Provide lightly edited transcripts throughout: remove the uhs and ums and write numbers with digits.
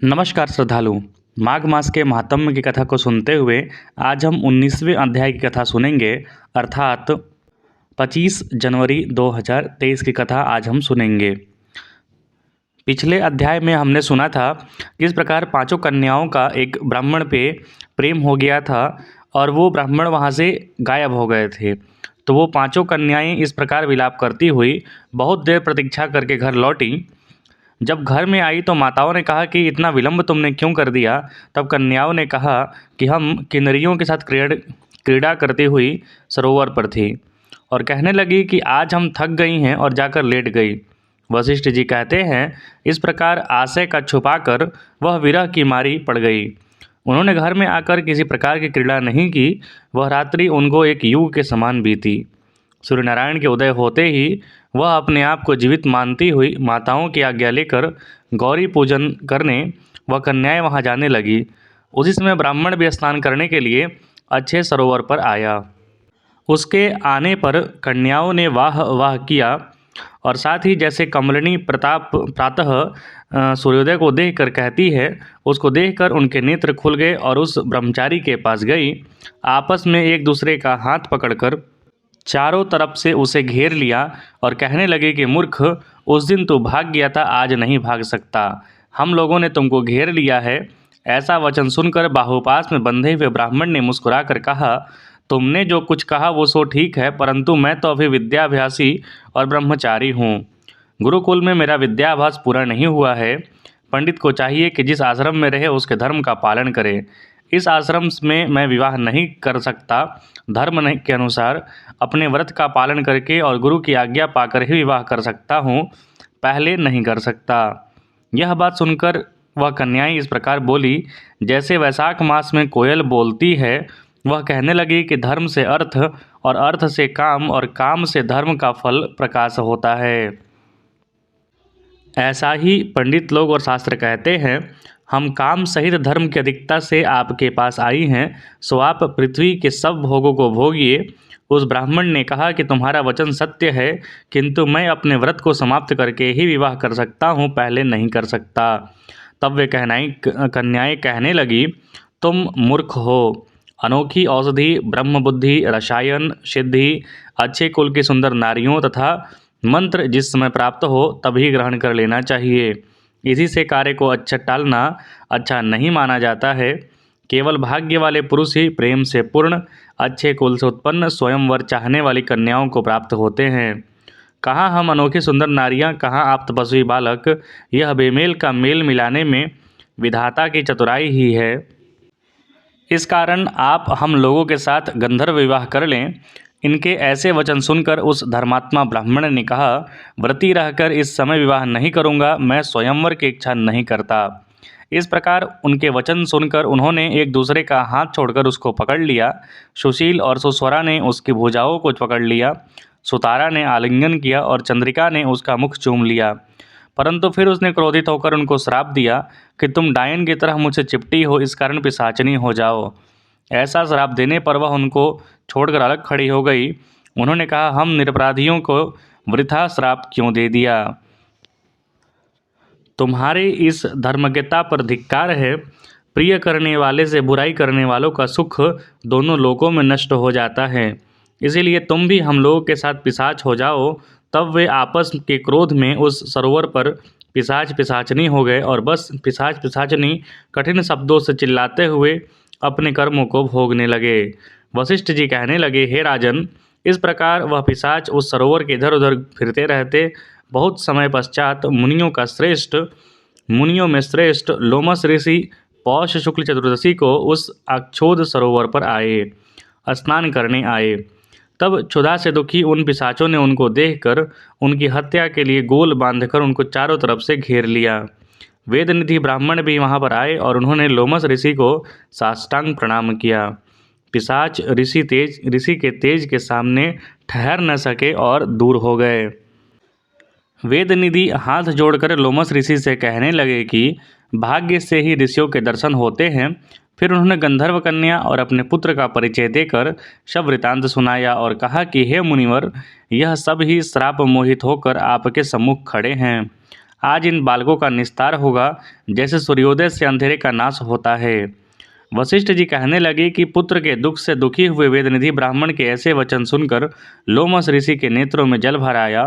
नमस्कार श्रद्धालु। माघ मास के महात्म्य की कथा को सुनते हुए आज हम 19वें अध्याय की कथा सुनेंगे, अर्थात 25 जनवरी 2023 की कथा आज हम सुनेंगे। पिछले अध्याय में हमने सुना था किस प्रकार पांचों कन्याओं का एक ब्राह्मण पे प्रेम हो गया था और वो ब्राह्मण वहाँ से गायब हो गए थे। तो वो पांचों कन्याएं इस प्रकार विलाप करती हुई बहुत देर प्रतीक्षा करके घर लौटी। जब घर में आई तो माताओं ने कहा कि इतना विलंब तुमने क्यों कर दिया। तब कन्याओं ने कहा कि हम किन्नरियों के साथ क्रीड़ा करती हुई सरोवर पर थी और कहने लगी कि आज हम थक गई हैं और जाकर लेट गई। वशिष्ठ जी कहते हैं, इस प्रकार आशय का छुपाकर वह विरह की मारी पड़ गई। उन्होंने घर में आकर किसी प्रकार की क्रीड़ा नहीं की। वह रात्रि उनको एक युग के समान बीती। सूर्यनारायण के उदय होते ही वह अपने आप को जीवित मानती हुई माताओं की आज्ञा लेकर गौरी पूजन करने वह कन्याएं वहां जाने लगी। उसी समय ब्राह्मण भी स्नान करने के लिए अच्छे सरोवर पर आया। उसके आने पर कन्याओं ने वाह वाह किया और साथ ही जैसे कमलिनी प्रताप प्रातः सूर्योदय को देखकर कहती है, उसको देखकर उनके नेत्र खुल गए और उस ब्रह्मचारी के पास गई। आपस में एक दूसरे का हाथ पकड़कर चारों तरफ से उसे घेर लिया और कहने लगे कि मूर्ख, उस दिन तू भाग गया था, आज नहीं भाग सकता। हम लोगों ने तुमको घेर लिया है। ऐसा वचन सुनकर बाहुपास में बंधे हुए ब्राह्मण ने मुस्कुराकर कहा, तुमने जो कुछ कहा वो सो ठीक है, परंतु मैं तो अभी विद्याभ्यासी और ब्रह्मचारी हूँ। गुरुकुल में मेरा विद्याभ्यास पूरा नहीं हुआ है। पंडित को चाहिए कि जिस आश्रम में रहे उसके धर्म का पालन करे। इस आश्रम में मैं विवाह नहीं कर सकता। धर्म के अनुसार अपने व्रत का पालन करके और गुरु की आज्ञा पाकर ही विवाह कर सकता हूँ, पहले नहीं कर सकता। यह बात सुनकर वह कन्याएं इस प्रकार बोली जैसे वैशाख मास में कोयल बोलती है। वह कहने लगी कि धर्म से अर्थ और अर्थ से काम और काम से धर्म का फल प्रकाश होता है। ऐसा ही पंडित लोग और शास्त्र कहते हैं। हम काम सहित धर्म की अधिकता से आपके पास आई हैं, सो आप पृथ्वी के सब भोगों को भोगिए। उस ब्राह्मण ने कहा कि तुम्हारा वचन सत्य है, किंतु मैं अपने व्रत को समाप्त करके ही विवाह कर सकता हूँ, पहले नहीं कर सकता। तब वे कन्याएं कहने लगी, तुम मूर्ख हो। अनोखी औषधि, ब्रह्म बुद्धि, रसायन, सिद्धि, अच्छे कुल की सुंदर नारियों तथा मंत्र जिस समय प्राप्त हो तभी ग्रहण कर लेना चाहिए। इसी से कार्य को अच्छा टालना अच्छा नहीं माना जाता है। केवल भाग्य वाले पुरुष ही प्रेम से पूर्ण, अच्छे कुल से उत्पन्न, स्वयंवर चाहने वाली कन्याओं को प्राप्त होते हैं। कहाँ हम अनोखी सुंदर नारियां, कहाँ आप तपस्वी बालक। यह बेमेल का मेल मिलाने में विधाता की चतुराई ही है। इस कारण आप हम लोगों के साथ गंधर्व विवाह कर लें। इनके ऐसे वचन सुनकर उस धर्मात्मा ब्राह्मण ने कहा, व्रती रहकर इस समय विवाह नहीं करूँगा, मैं स्वयंवर की इच्छा नहीं करता। इस प्रकार उनके वचन सुनकर उन्होंने एक दूसरे का हाथ छोड़कर उसको पकड़ लिया। सुशील और सुस्वरा ने उसकी भुजाओं को पकड़ लिया। सुतारा ने आलिंगन किया और चंद्रिका ने उसका मुख चूम लिया। परंतु फिर उसने क्रोधित होकर उनको श्राप दिया कि तुम डायन की तरह मुझसे चिपटी हो, इस कारण पिशाचिनी हो जाओ। ऐसा श्राप देने पर वह उनको छोड़कर अलग खड़ी हो गई। उन्होंने कहा, हम निरपराधियों को वृथा श्राप क्यों दे दिया। तुम्हारे इस धर्मज्ञता पर धिक्कार है। प्रिय करने वाले से बुराई करने वालों का सुख दोनों लोकों में नष्ट हो जाता है। इसीलिए तुम भी हम लोगों के साथ पिशाच हो जाओ। तब वे आपस के क्रोध में उस सरोवर पर पिशाच पिशाचनी हो गए और बस पिशाच पिशाचनी कठिन शब्दों से चिल्लाते हुए अपने कर्मों को भोगने लगे। वशिष्ठ जी कहने लगे, हे राजन, इस प्रकार वह पिशाच उस सरोवर के इधर उधर फिरते रहते। बहुत समय पश्चात मुनियों में श्रेष्ठ लोमस ऋषि पौष शुक्ल चतुर्दशी को उस अक्षोद सरोवर पर आए, स्नान करने आए। तब क्षुधा से दुखी उन पिशाचों ने उनको देखकर उनकी हत्या के लिए गोल बांधकर उनको चारों तरफ से घेर लिया। वेदनिधि ब्राह्मण भी वहां पर आए और उन्होंने लोमस ऋषि को साष्टांग प्रणाम किया। पिशाच ऋषि के तेज के सामने ठहर न सके और दूर हो गए। वेदनिधि हाथ जोड़कर लोमस ऋषि से कहने लगे कि भाग्य से ही ऋषियों के दर्शन होते हैं। फिर उन्होंने गंधर्व कन्या और अपने पुत्र का परिचय देकर शव वृतांत सुनाया और कहा कि हे मुनिवर, यह सब ही श्राप मोहित होकर आपके सम्मुख खड़े हैं। आज इन बालकों का निस्तार होगा, जैसे सूर्योदय से अंधेरे का नाश होता है। वशिष्ठ जी कहने लगे कि पुत्र के दुख से दुखी हुए वेदनिधि ब्राह्मण के ऐसे वचन सुनकर लोमस ऋषि के नेत्रों में जल भर आया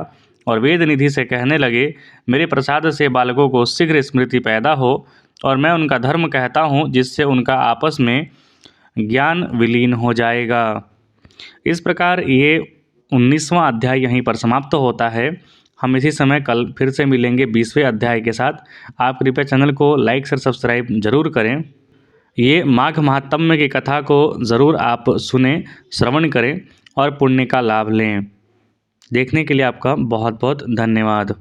और वेदनिधि से कहने लगे, मेरे प्रसाद से बालकों को शीघ्र स्मृति पैदा हो और मैं उनका धर्म कहता हूँ, जिससे उनका आपस में ज्ञान विलीन हो जाएगा। इस प्रकार ये 19वां अध्याय यहीं पर समाप्त होता है। हम इसी समय कल फिर से मिलेंगे 20वें अध्याय के साथ। आप कृपया चैनल को लाइक और सब्सक्राइब जरूर करें। ये माघ महात्म्य की कथा को ज़रूर आप सुने, श्रवण करें और पुण्य का लाभ लें। देखने के लिए आपका बहुत बहुत धन्यवाद।